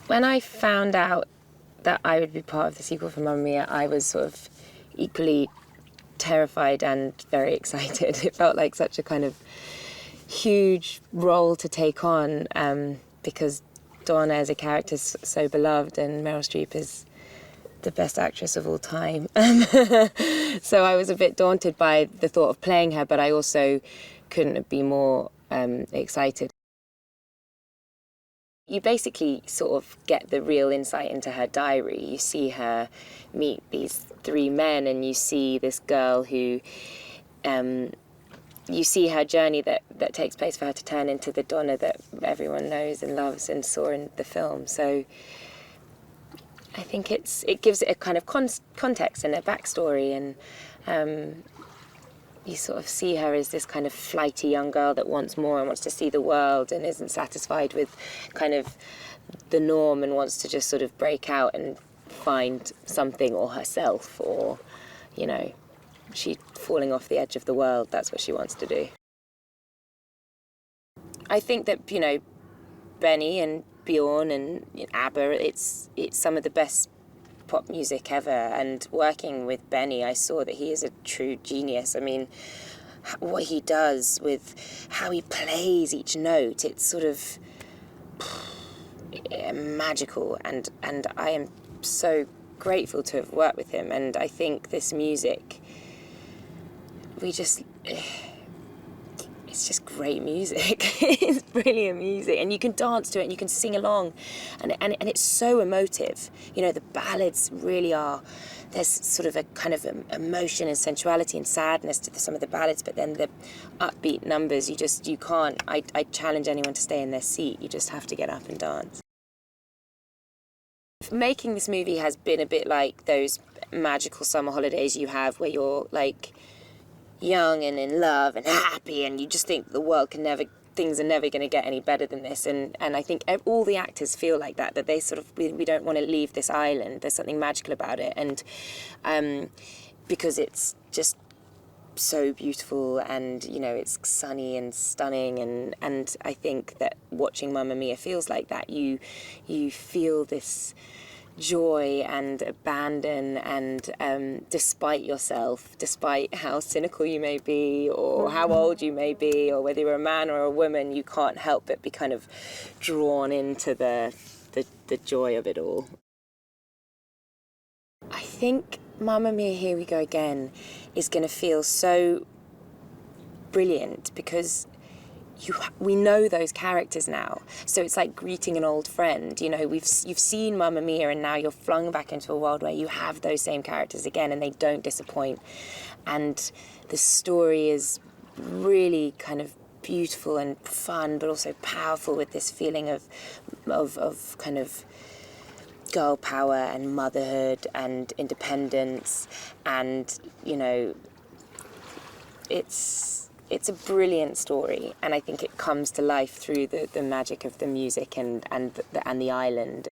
When I found out that I would be part of the sequel for Mamma Mia, I was sort of equally terrified and very excited. It felt like such a kind of huge role to take on, because Donna as a character is so beloved and Meryl Streep is the best actress of all time. So I was a bit daunted by the thought of playing her, but I also couldn't be more excited. You basically sort of get the real insight into her diary. You see her meet these three men, and you see this girl who, you see her journey that takes place for her to turn into the Donna that everyone knows and loves and saw in the film. So I think it gives it a kind of context and a backstory, and you sort of see her as this kind of flighty young girl that wants more and wants to see the world and isn't satisfied with kind of the norm and wants to just sort of break out and find something, or herself, or, you know, she's falling off the edge of the world. That's what she wants to do. I think that, you know, Benny and Björn and ABBA, it's some of the best pop music ever, and working with Benny, I saw that he is a true genius. I mean, what he does with how he plays each note, it's sort of magical, and I am so grateful to have worked with him. And I think this music, it's just great music. It's brilliant music, and you can dance to it and you can sing along, and it's so emotive. You know, the ballads really are, there's sort of a kind of emotion and sensuality and sadness to some of the ballads, but then the upbeat numbers, you can't, I challenge anyone to stay in their seat. You just have to get up and dance. Making this movie has been a bit like those magical summer holidays you have where you're like young and in love and happy, and you just think things are never going to get any better than this, and I think all the actors feel like that they sort of, we don't want to leave this island. There's something magical about it, and because it's just so beautiful, and you know, it's sunny and stunning, and I think that watching Mamma Mia feels like that. You feel this joy and abandon, and despite yourself, despite how cynical you may be, or how old you may be, or whether you're a man or a woman, you can't help but be kind of drawn into the joy of it all. I think Mamma Mia, Here We Go Again is going to feel so brilliant because we know those characters now, so it's like greeting an old friend. You know, you've seen Mamma Mia, and now you're flung back into a world where you have those same characters again, and they don't disappoint. And the story is really kind of beautiful and fun, but also powerful, with this feeling of kind of girl power and motherhood and independence, and you know, it's a brilliant story, and I think it comes to life through the magic of the music and the island.